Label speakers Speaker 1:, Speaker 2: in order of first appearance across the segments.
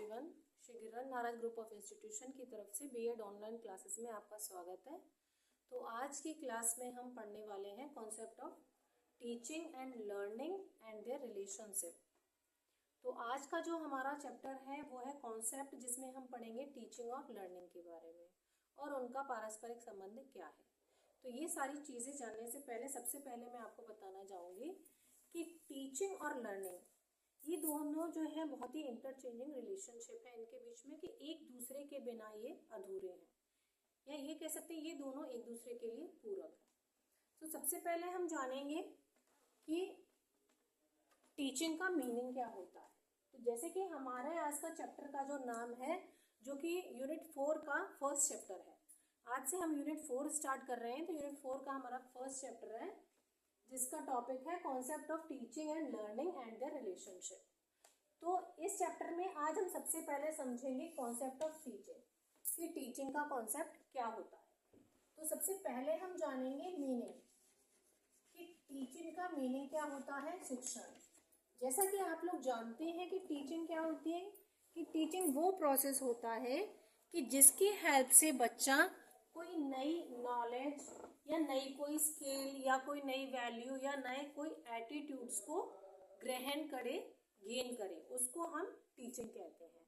Speaker 1: Everyone, Shri Giriraj Maharaj group of institution की तरफ से बीएड ऑनलाइन क्लासेस में आपका स्वागत है। तो आज की क्लास में हम पढ़ने वाले हैं concept of teaching and learning and their relationship. तो आज का जो हमारा चैप्टर है वो है कॉन्सेप्ट, जिसमें हम पढ़ेंगे टीचिंग और लर्निंग के बारे में और उनका पारस्परिक संबंध क्या है। तो ये सारी चीज़ें जानने से पहले सबसे पहले मैं आपको बताना चाहूँगी कि टीचिंग और लर्निंग ये दोनों जो है बहुत ही इंटरचेंजिंग रिलेशनशिप है इनके बीच में, कि एक दूसरे के बिना ये अधूरे हैं, या ये कह सकते हैं ये दोनों एक दूसरे के लिए पूरक है। तो सबसे पहले हम जानेंगे कि टीचिंग का मीनिंग क्या होता है। तो जैसे कि हमारे आज का चैप्टर का जो नाम है, जो कि यूनिट 4 का फर्स्ट चैप्टर है, आज से हम यूनिट 4 स्टार्ट कर रहे हैं। तो यूनिट 4 का हमारा फर्स्ट चैप्टर है, जिसका टॉपिक है concept of teaching and learning and their relationship. तो इस चैप्टर में आज हम सबसे पहले समझेंगे कॉन्सेप्ट ऑफ टीचिंग, कि टीचिंग का कॉन्सेप्ट क्या होता है। तो सबसे पहले हम जानेंगे मीनिंग, कि टीचिंग का मीनिंग क्या होता है। शिक्षण। जैसा कि आप लोग जानते हैं कि टीचिंग क्या होती है, कि टीचिंग वो प्रोसेस होता है कि जिसकी हेल्प से बच्चा कोई नई नॉलेज या नई कोई स्किल या कोई नई वैल्यू या नए कोई एटीट्यूड्स को ग्रहण करे, गेन करे, उसको हम टीचिंग कहते हैं।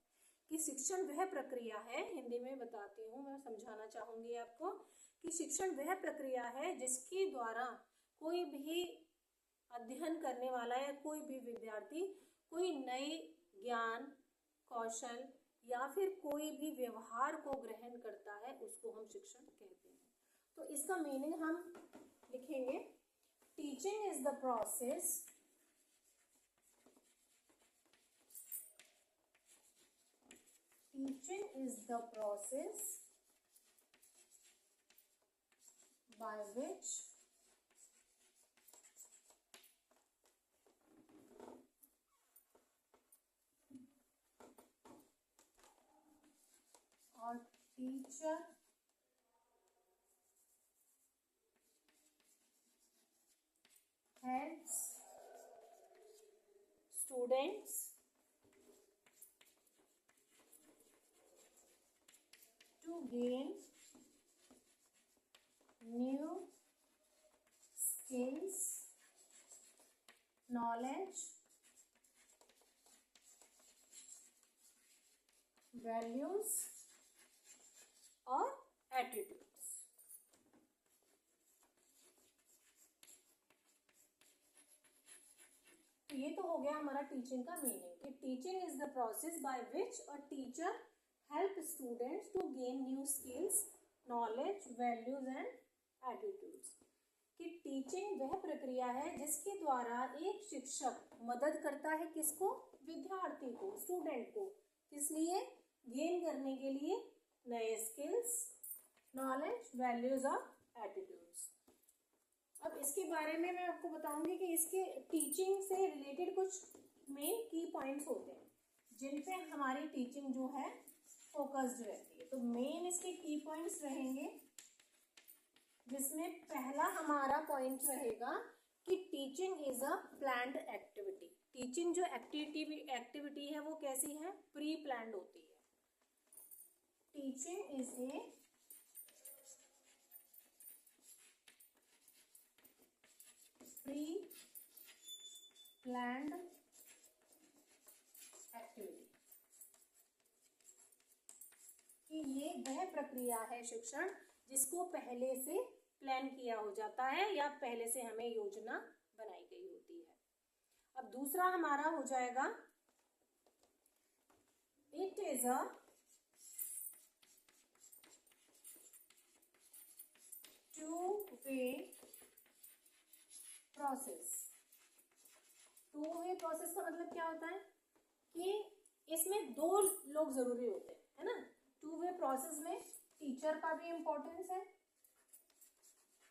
Speaker 1: कि शिक्षण वह प्रक्रिया है, हिंदी में बताती हूँ, मैं समझाना चाहूँगी आपको, कि शिक्षण वह प्रक्रिया है जिसके द्वारा कोई भी अध्ययन करने वाला या कोई भी विद्यार्थी कोई नई ज्ञान, कौशल या फिर कोई भी व्यवहार को ग्रहण करता है, उसको हम शिक्षण कहते हैं। तो इसका मीनिंग हम लिखेंगे, teaching is the process by which a teacher helps students to gain new skills, knowledge, values और एटीट्यूड्स। तो ये तो हो गया हमारा टीचिंग का मीनिंग, कि teaching is the process by which a teacher help students to gain new skills, knowledge, values and attitudes. कि टीचिंग वह प्रक्रिया है जिसके द्वारा एक शिक्षक मदद करता है किसको, विद्यार्थी को, स्टूडेंट को, किस लिए, गेन करने के लिए नए स्किल्स, नॉलेज, वैल्यूज और एटीट्यूड्स। अब इसके बारे में मैं आपको बताऊंगी कि इसके टीचिंग से रिलेटेड कुछ मेन की पॉइंट्स होते हैं जिन पे हमारी टीचिंग जो है फोकस्ड रहती है। तो मेन इसके की पॉइंट्स रहेंगे, जिसमें पहला हमारा पॉइंट रहेगा कि teaching is a planned activity. Teaching जो एक्टिविटी है वो कैसी है, प्री प्लान्ड होती है। Teaching is a pre planned activity, कि ये वह प्रक्रिया है शिक्षण जिसको पहले से प्लान किया हो जाता है या पहले से हमें योजना बनाई गई होती है। अब दूसरा हमारा हो जाएगा, it is a two-way process. Two-way process का मतलब क्या होता है, कि इसमें दो लोग जरूरी होते हैं, है ना। टू-वे प्रोसेस में टीचर का भी इंपॉर्टेंस है।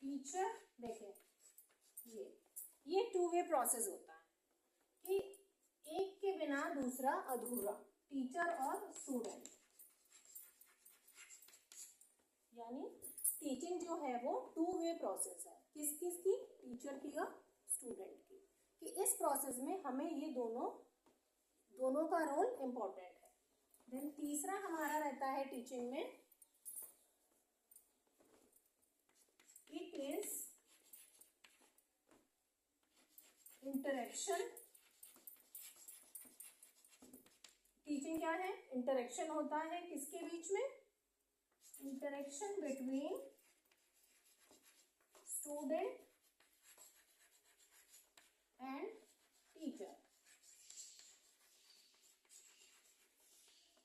Speaker 1: टीचर, देखिए ये टू-वे प्रोसेस होता है, कि एक के बिना दूसरा अधूरा, टीचर और स्टूडेंट। यानी टीचिंग जो है वो टू-वे प्रोसेस है, किस किस की, टीचर की और स्टूडेंट की। कि इस प्रोसेस में हमें ये दोनों का रोल इम्पोर्टेंट है। देन तीसरा हमारा रहता है टीचिंग में, इट इज इंटरेक्शन। टीचिंग क्या है? इंटरेक्शन होता है किसके बीच में? Interaction between student and teacher.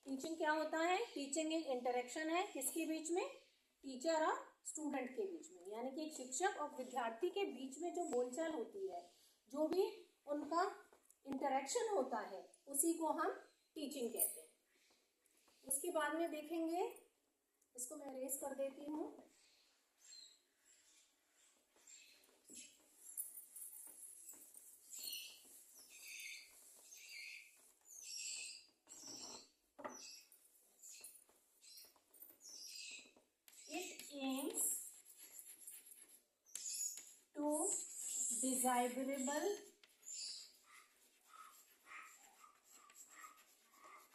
Speaker 1: Teaching क्या होता है? टीचिंग एक इंटरेक्शन है किसके बीच में? टीचर और स्टूडेंट के बीच में, यानी कि एक शिक्षक और विद्यार्थी के बीच में जो बोलचाल होती है, जो भी उनका इंटरेक्शन होता है, उसी को हम टीचिंग कहते हैं। उसके बाद में देखेंगे, इसको मैं अरेज कर देती हूँ। aims to desirable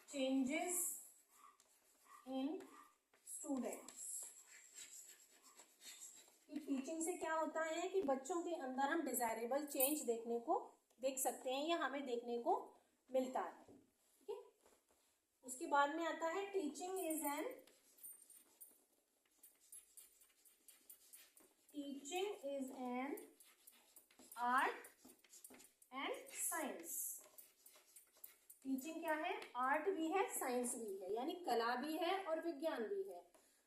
Speaker 1: changes in students। Teaching से क्या होता है कि बच्चों के अंदर हम डिजायरेबल चेंज देख सकते हैं या हमें देखने को मिलता है। ठीक है, उसके बाद में आता है teaching is an art and science. Teaching क्या है? आर्ट भी है, साइंस भी है, यानी कला भी है और विज्ञान भी है।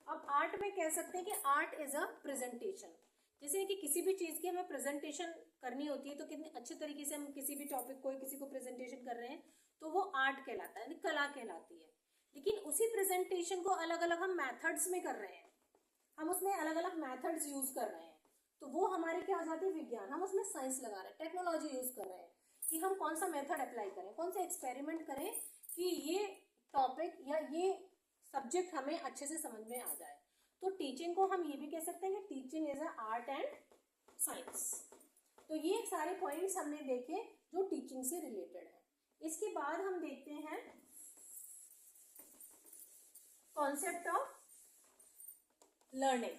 Speaker 1: अब आर्ट में कह सकते हैं कि आर्ट इज अ प्रेजेंटेशन। जैसे कि किसी भी चीज़ की हमें प्रेजेंटेशन करनी होती है, तो कितने अच्छे तरीके से हम किसी भी टॉपिक को किसी को प्रेजेंटेशन कर रहे हैं, तो वो आर्ट कहलाता है, यानी कला कहलाती है। लेकिन उसी प्रेजेंटेशन को अलग अलग हम मैथड्स में कर रहे हैं, हम उसमें अलग अलग मैथड्स यूज कर रहे हैं, तो वो हमारे क्या हो जाती है? विज्ञान। हम उसमें साइंस लगा रहे हैं, टेक्नोलॉजी यूज कर रहे हैं कि हम कौन सा मेथड अप्लाई करें, कौन सा एक्सपेरिमेंट करें कि ये टॉपिक या ये सब्जेक्ट हमें अच्छे से समझ में आ जाए। तो टीचिंग को हम ये भी कह सकते हैं कि teaching is a art and science. तो ये सारे पॉइंट्स हमने देखे जो टीचिंग से रिलेटेड है। इसके बाद हम देखते हैं concept of learning.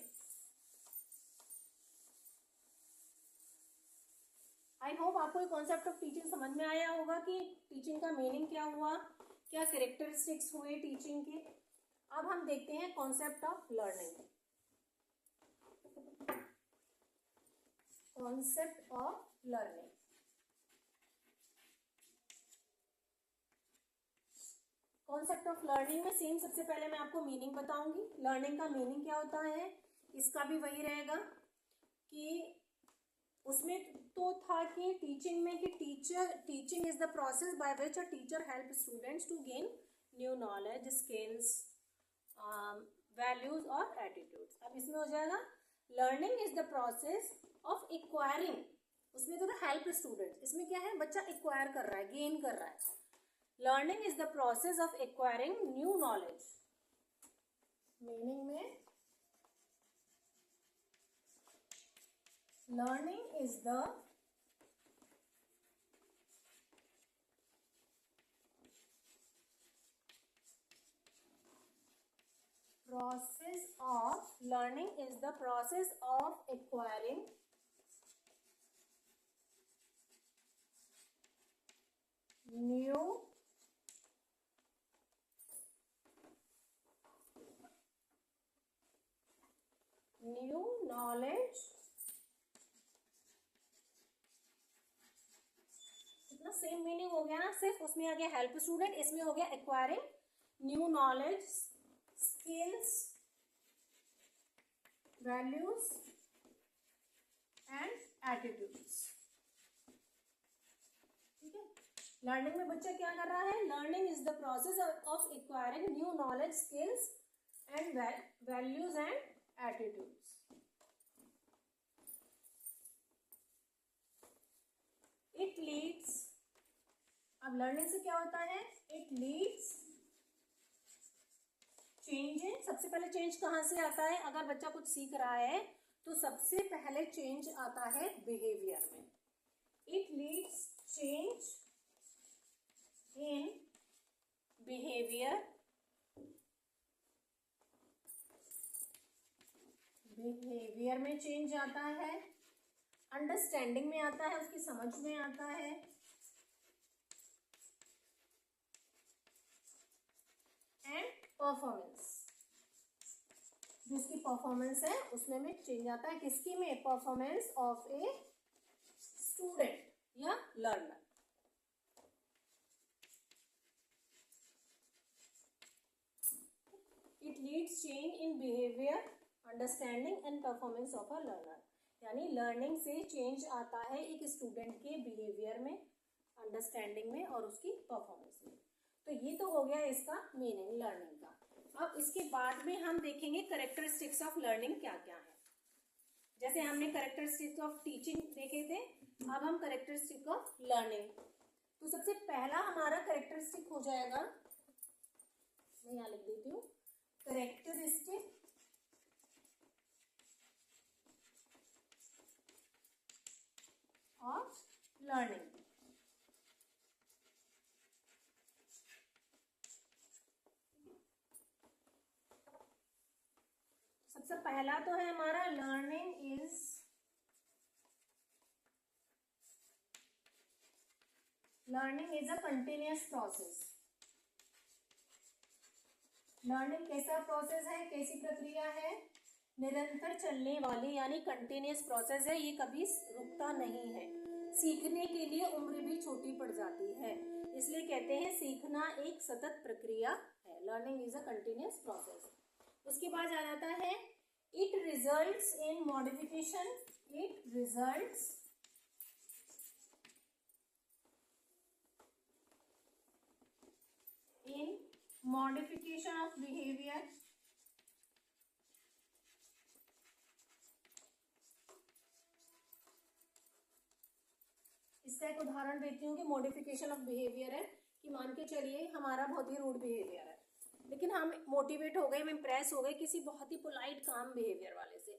Speaker 1: I hope आपको ये कॉन्सेप्ट ऑफ टीचिंग समझ में आया होगा कि टीचिंग का मीनिंग क्या हुआ, क्या कैरेक्टरिस्टिक्स हुए टीचिंग के। अब हम देखते हैं concept of learning. Concept of learning, concept of learning में सेम सबसे पहले मैं आपको मीनिंग बताऊंगी। लर्निंग का मीनिंग क्या होता है, इसका भी वही रहेगा कि उसमें तो था कि टीचिंग में कि teaching is the process by which a teacher help students to gain new knowledge, skills, values और एटीट्यूड्स। अब इसमें हो जाएगा learning is the process of acquiring. उसमें तो हेल्प स्टूडेंट्स, इसमें क्या है? बच्चा एक्वायर कर रहा है, गेन कर रहा है। Learning is the process of acquiring new knowledge. Meaning में learning is the process of acquiring new knowledge। इतना सेम मीनिंग हो गया ना, सिर्फ उसमें आ गया हेल्प स्टूडेंट, इसमें हो गया acquiring new knowledge, skills, values and attitudes. ठीक है, लर्निंग में बच्चा क्या कर रहा है? Learning is the process of acquiring new knowledge, skills and values and attitudes. It leads, अब लर्निंग से क्या होता है? It leads change. सबसे पहले चेंज कहाँ से आता है? अगर बच्चा कुछ सीख रहा है तो सबसे पहले चेंज आता है बिहेवियर में। It leads change in behaviour behaviour में चेंज आता है, अंडरस्टैंडिंग में आता है, उसकी समझ में आता है, एंड परफॉर्मेंस, जो उसकी परफॉर्मेंस है उसमें में चेंज आता है। किसकी में? परफॉर्मेंस ऑफ ए स्टूडेंट या learner. It leads change in behaviour, understanding and performance of a learner. यानी लर्निंग से चेंज आता है एक स्टूडेंट के बिहेवियर में, अंडरस्टैंडिंग में और उसकी परफॉर्मेंस में। तो ये तो हो गया इसका मीनिंग लर्निंग का। अब इसके बाद में हम देखेंगे कैरेक्टरिस्टिक्स ऑफ लर्निंग क्या क्या है। जैसे हमने कैरेक्टरिस्टिक्स ऑफ टीचिंग देखे थे, अब हम कैरेक्टरिस्टिक ऑफ लर्निंग। तो सबसे पहला हमारा कैरेक्टरिस्टिक हो जाएगा, मैं यहाँ लिख देती हूँ, कैरेक्टरिस्टिक ऑफ लर्निंग। सबसे पहला तो है हमारा learning is a continuous process. Learning कैसा प्रोसेस है, कैसी प्रक्रिया है? निरंतर चलने वाली, यानी कंटिन्यूअस प्रोसेस है, ये कभी रुकता नहीं है। सीखने के लिए उम्र भी छोटी पड़ जाती है, इसलिए कहते हैं सीखना एक सतत प्रक्रिया है। Learning is a continuous process. उसके बाद आ जाता है it results in modification. It results in modification of behaviour. इसका एक उदाहरण देती हूँ कि मॉडिफिकेशन ऑफ बिहेवियर है कि मान के चलिए हमारा बहुत ही रूड बिहेवियर है, लेकिन हम मोटिवेट हो गए, हम इम्प्रेस हो गए किसी बहुत ही पोलाइट काम बिहेवियर वाले से,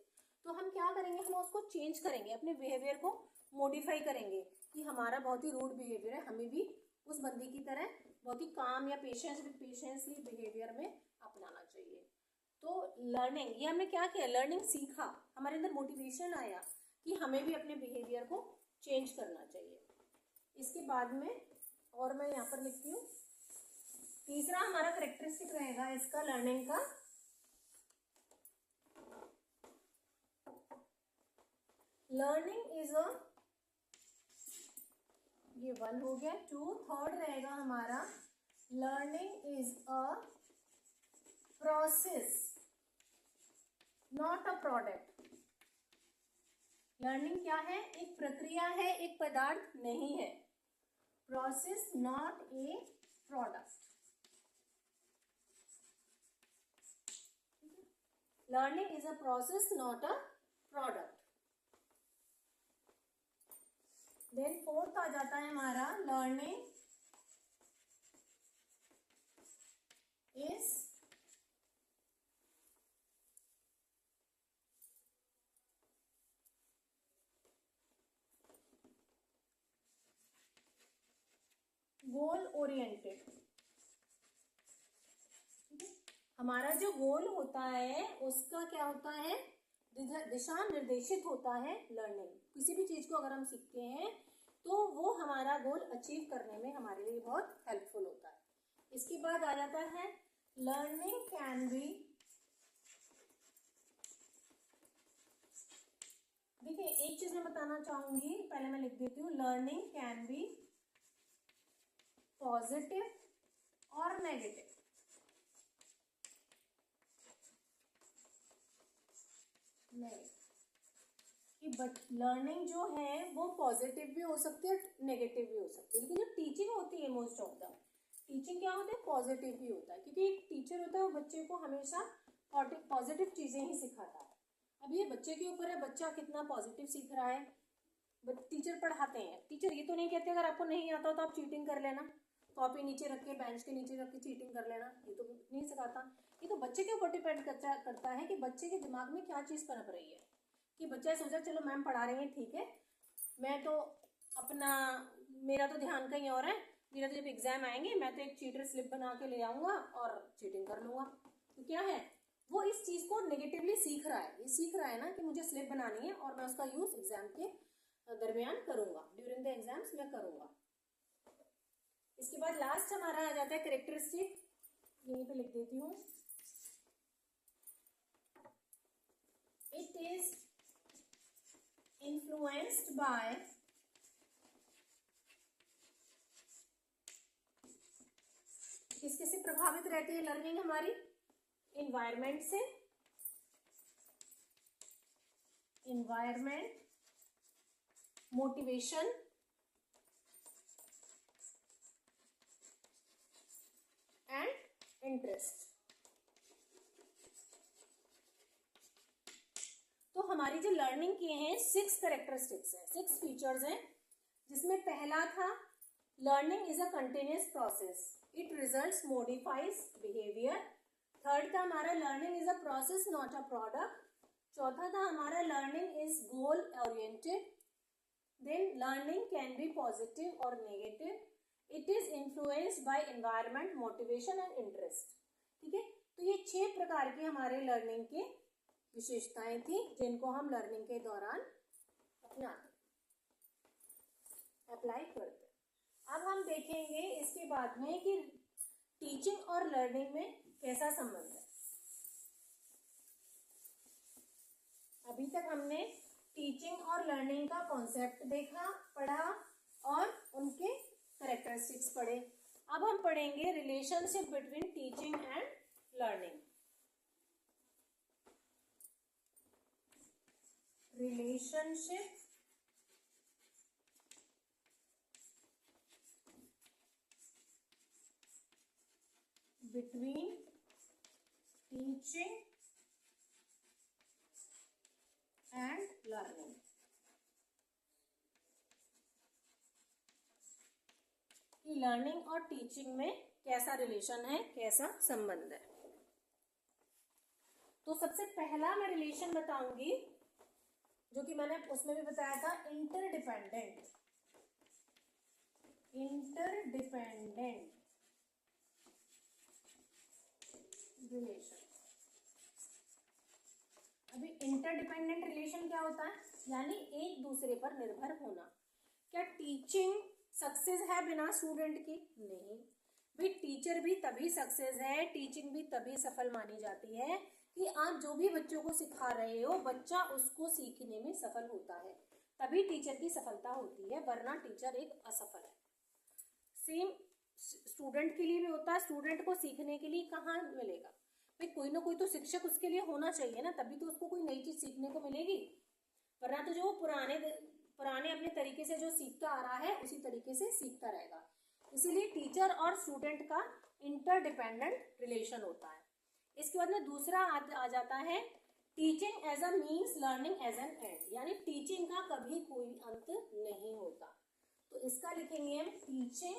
Speaker 1: तो हम क्या करेंगे, हम उसको चेंज करेंगे, अपने बिहेवियर को मॉडिफाई करेंगे कि हमारा बहुत ही रूड बिहेवियर है, हमें भी उस बंदी की तरह बहुत ही काम या पेशेंसली बिहेवियर में अपनाना चाहिए। तो लर्निंग, ये हमने क्या किया, लर्निंग सीखा, हमारे अंदर मोटिवेशन आया कि हमें भी अपने बिहेवियर को चेंज करना चाहिए। इसके बाद में और मैं यहाँ पर लिखती हूँ, तीसरा हमारा कैरेक्टरिस्टिक रहेगा इसका लर्निंग का, लर्निंग इज अ, ये 1 हो गया। 2, थर्ड रहेगा हमारा learning is a process not a product. Learning क्या है, एक प्रक्रिया है, एक पदार्थ नहीं है। Process not a product. Learning is a process not a product. Then fourth आ जाता है हमारा लर्निंग इज गोल ओरिएंटेड। हमारा जो गोल होता है उसका क्या होता है, दिशा निर्देशित होता है। लर्निंग, किसी भी चीज को अगर हम सीखते हैं तो वो हमारा गोल अचीव करने में हमारे लिए बहुत हेल्पफुल होता है। इसके बाद आ जाता है लर्निंग कैन बी, देखिए एक चीज मैं बताना चाहूंगी, पहले मैं लिख देती हूँ, लर्निंग कैन बी पॉजिटिव और नेगेटिव। कि बट लर्निंग जो है वो पॉजिटिव भी हो सकती है, नेगेटिव भी हो सकती है, लेकिन जो टीचिंग होती है मोस्ट ऑफ द टीचिंग क्या होता है, पॉजिटिव ही होता है, क्योंकि एक टीचर होता है वो बच्चे को हमेशा पॉजिटिव चीजें ही सिखाता है। अब ये बच्चे के ऊपर है, बच्चा कितना पॉजिटिव सीख रहा है। टीचर पढ़ाते हैं, टीचर ये तो नहीं कहते अगर आपको नहीं आता तो आप चीटिंग कर लेना, कॉपी नीचे रख के, बेंच के नीचे रख के चीटिंग कर लेना, ये तो नहीं सिखाता। ये तो बच्चे के ऊपर डिपेंड करता है कि बच्चे के दिमाग में क्या चीज़ पनप रही है, कि बच्चा सोचा चलो मैम पढ़ा रही है ठीक है, मैं तो अपना, मेरा तो ध्यान कहीं और है, मेरा तो जब एग्जाम आएंगे मैं तो एक चीटर स्लिप बना के ले आऊँगा और चीटिंग कर लूँगा। तो क्या है, वो इस चीज को नेगेटिवली सीख रहा है, ये सीख रहा है ना कि मुझे स्लिप बनानी है और मैं उसका यूज एग्जाम के दरमियान करूंगा, ड्यूरिंग द एग्जाम्स मैं करूंगा। इसके बाद लास्ट हमारा आ जाता है कैरेक्टरिस्टिक, यहीं पे लिख देती हूँ। इट इज इन्फ्लुएंस्ड बाय किसके से प्रभावित रहती है लर्निंग हमारी? इन्वायरमेंट से, इन्वायरमेंट, मोटिवेशन एंड इंटरेस्ट। तो हमारी जो लर्निंग के हैं 6 कैरेक्टरिस्टिक्स हैं, 6 फीचर्स हैं, जिसमें पहला था learning is a continuous process, it results modifies behaviour. Third था हमारा learning is a process not a product. चौथा था हमारा learning is goal oriented. Then learning can be positive और negative. It is influenced by environment, motivation and interest. ठीक है, तो ये 6 प्रकार के हमारे लर्निंग के विशेषताएं थी जिनको हम लर्निंग के दौरान अपनाते, अप्लाई करते। अब हम देखेंगे इसके बाद में कि टीचिंग और लर्निंग में कैसा संबंध है। अभी तक हमने टीचिंग और लर्निंग का कॉन्सेप्ट देखा, पढ़ा और उनके कैरेक्टरिस्टिक्स पढ़े। अब हम पढ़ेंगे relationship between teaching and learning. Relationship between teaching and learning। कि लर्निंग और टीचिंग में कैसा रिलेशन है, कैसा संबंध है। तो सबसे पहला मैं रिलेशन बताऊंगी जो कि मैंने उसमें भी बताया था, इंटरडिपेंडेंट। Interdependent relation. अभी इंटरडिपेंडेंट रिलेशन क्या होता है? यानी एक दूसरे पर निर्भर होना। क्या टीचिंग सक्सेस है बिना स्टूडेंट की? नहीं भाई, टीचर भी तभी सक्सेस है, टीचिंग भी तभी सफल मानी जाती है कि आप जो भी बच्चों को सिखा रहे हो, बच्चा उसको सीखने में सफल होता है, तभी टीचर की सफलता होती है, वरना टीचर एक असफल है। सेम स्टूडेंट के लिए भी होता है, स्टूडेंट को सीखने के लिए कहाँ मिलेगा भाई, कोई ना कोई तो शिक्षक उसके लिए होना चाहिए ना, तभी तो उसको कोई नई चीज सीखने को मिलेगी, वरना तो जो पुराने अपने तरीके से जो सीखता आ रहा है उसी तरीके से सीखता रहेगा। इसीलिए टीचर और स्टूडेंट का इंटरडिपेंडेंट रिलेशन होता है। इसके बाद में दूसरा आ जाता है teaching as a means, learning as an end. यानी टीचिंग का कभी कोई अंत नहीं होता, तो इसका लिखेंगे हम teaching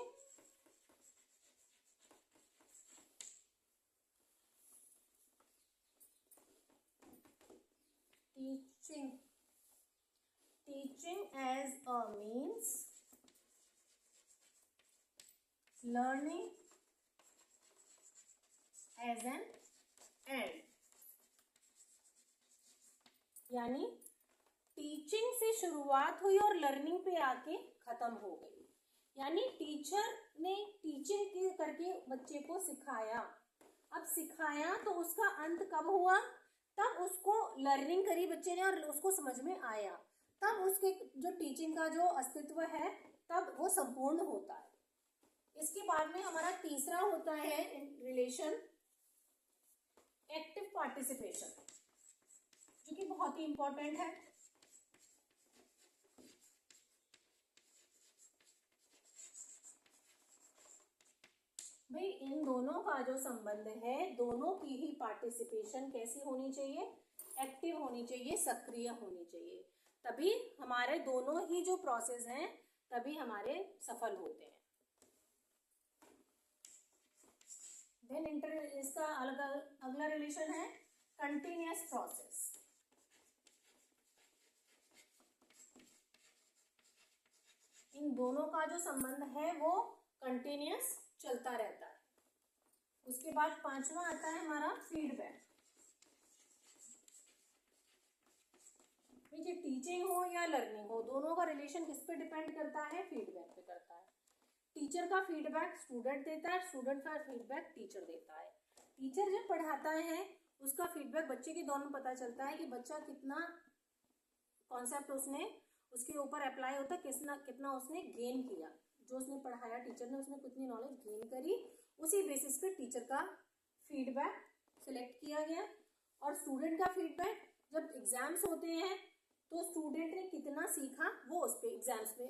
Speaker 1: as a means, learning as an end। यानी टीचिंग से शुरुआत हुई और लर्निंग पे आके खत्म हो गई। यानी टीचर ने टीचिंग करके बच्चे को सिखाया, अब सिखाया तो उसका अंत कब हुआ? तब उसको लर्निंग करी बच्चे ने और उसको समझ में आया, तब उसके जो टीचिंग का जो अस्तित्व है तब वो संपूर्ण होता है। इसके बाद में हमारा तीसरा होता है रिलेशन एक्टिव पार्टिसिपेशन, जो कि बहुत ही इंपॉर्टेंट है। भाई इन दोनों का जो संबंध है, दोनों की ही पार्टिसिपेशन कैसी होनी चाहिए? एक्टिव होनी चाहिए, सक्रिय होनी चाहिए, तभी हमारे दोनों ही जो प्रोसेस हैं तभी हमारे सफल होते हैं। देन इसका अगला रिलेशन है कंटिन्यूअस प्रोसेस। इन दोनों का जो संबंध है वो कंटिन्यूअस चलता रहता है। उसके बाद पांचवा आता है हमारा फीडबैक। देखिए टीचिंग हो या लर्निंग हो, दोनों का रिलेशन किस पे डिपेंड करता है, फीडबैक पे करता है। टीचर का फीडबैक स्टूडेंट देता है, स्टूडेंट का फीडबैक टीचर देता है। टीचर जब पढ़ाता है उसका फीडबैक बच्चे के दोनों पता चलता है कि बच्चा कितना कॉन्सेप्ट उसने उसके ऊपर अप्लाई होता है, कितना उसने गेन किया, जो उसने पढ़ाया टीचर ने उसने कितनी नॉलेज गेन करी, उसी बेसिस पे टीचर का फीडबैक सिलेक्ट किया गया। और स्टूडेंट का फीडबैक जब एग्जाम्स होते हैं तो स्टूडेंट ने कितना सीखा वो उस पे एग्जाम्स में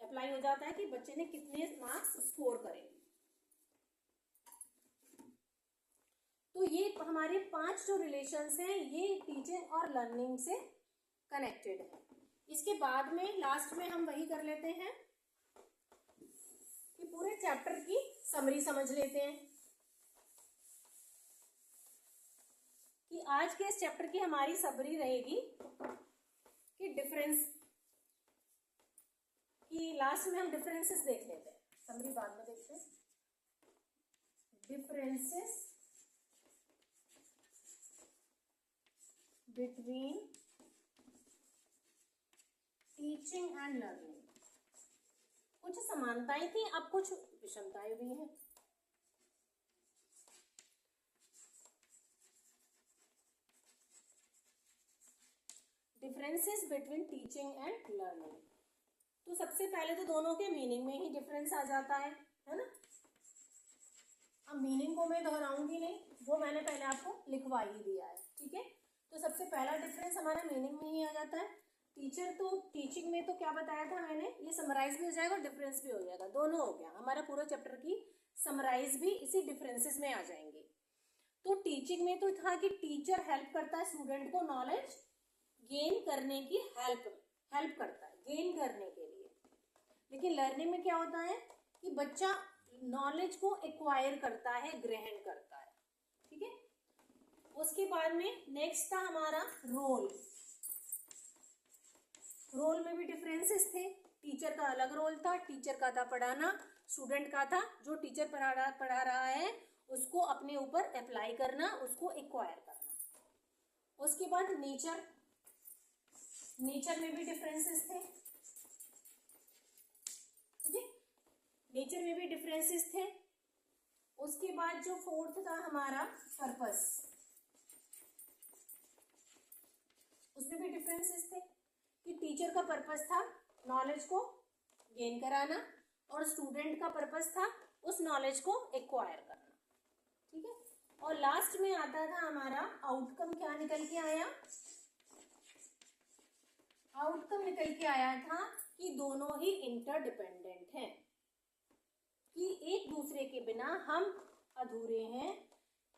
Speaker 1: अप्लाई हो जाता है कि बच्चे ने कितने मार्क्स स्कोर करे। तो ये हमारे 5 जो रिलेशंस हैं ये टीचिंग और लर्निंग से कनेक्टेड है। इसके बाद में लास्ट में हम वही कर लेते हैं कि पूरे चैप्टर की समरी समझ लेते हैं कि आज के इस चैप्टर की हमारी समरी रहेगी कि डिफरेंस कि लास्ट में हम डिफरेंसेस देख लेते हैं, समरी बाद में देखते हैं। Differences between teaching and learning. कुछ समानताएं थी, अब कुछ विषमताएं भी हैं। Differences between teaching and learning. तो सबसे पहले तो दोनों के मीनिंग में ही डिफरेंस आ जाता है ना। अब मीनिंग को मैं दोहराऊंगी नहीं, वो मैंने पहले आपको लिखवा ही दिया है, ठीक है। तो सबसे पहला डिफरेंस हमारा मीनिंग में ही आ जाता है। टीचर तो टीचिंग में तो क्या बताया था मैंने, ये समराइज भी हो जाएगा और डिफरेंस भी हो जाएगा, दोनों हो गया। हमारा पूरा चैप्टर की समराइज भी इसी डिफरेंसेस में आ जाएंगे। तो टीचिंग में तो था कि टीचर हेल्प करता है स्टूडेंट को नॉलेज गेन करने की, हेल्प करता है गेन करने के लिए। लेकिन लर्निंग में क्या होता है कि बच्चा नॉलेज को एक्वायर करता है, ग्रहण करता है, ठीक है। उसके बाद में नेक्स्ट था हमारा रोल। रोल में भी डिफरेंसेस थे। टीचर का अलग रोल था, टीचर का था पढ़ाना, स्टूडेंट का था जो टीचर पढ़ा रहा है उसको अपने ऊपर अप्लाई करना, उसको एक्वायर करना। उसके बाद नेचर में भी डिफरेंसेस थे, नेचर में भी डिफरेंसेस थे। उसके बाद जो फोर्थ था हमारा पर्पस, उसमें भी डिफरेंसेस थे कि टीचर का पर्पस था नॉलेज को गेन कराना और स्टूडेंट का पर्पस था उस नॉलेज को एक्वायर करना, ठीक है। और लास्ट में आता था हमारा आउटकम। क्या निकल के आया, आउटकम निकल के आया था कि दोनों ही इंटरडिपेंडेंट हैं, कि एक दूसरे के बिना हम अधूरे हैं।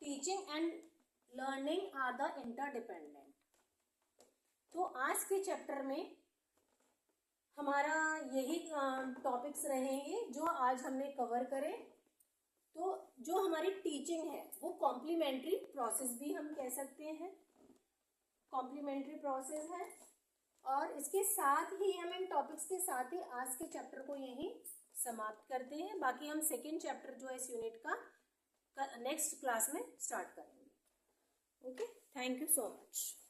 Speaker 1: Teaching and learning are the interdependent. तो आज के चैप्टर में हमारा यही टॉपिक्स रहेंगे जो आज हमने कवर करें। तो जो हमारी टीचिंग है वो कॉम्प्लीमेंट्री प्रोसेस भी हम कह सकते हैं, कॉम्प्लीमेंट्री प्रोसेस है। और इसके साथ ही हम इन टॉपिक्स के साथ ही आज के चैप्टर को यहीं समाप्त करते हैं। बाकी हम सेकेंड चैप्टर जो है इस यूनिट का नेक्स्ट क्लास में स्टार्ट करेंगे। Okay, thank you so much.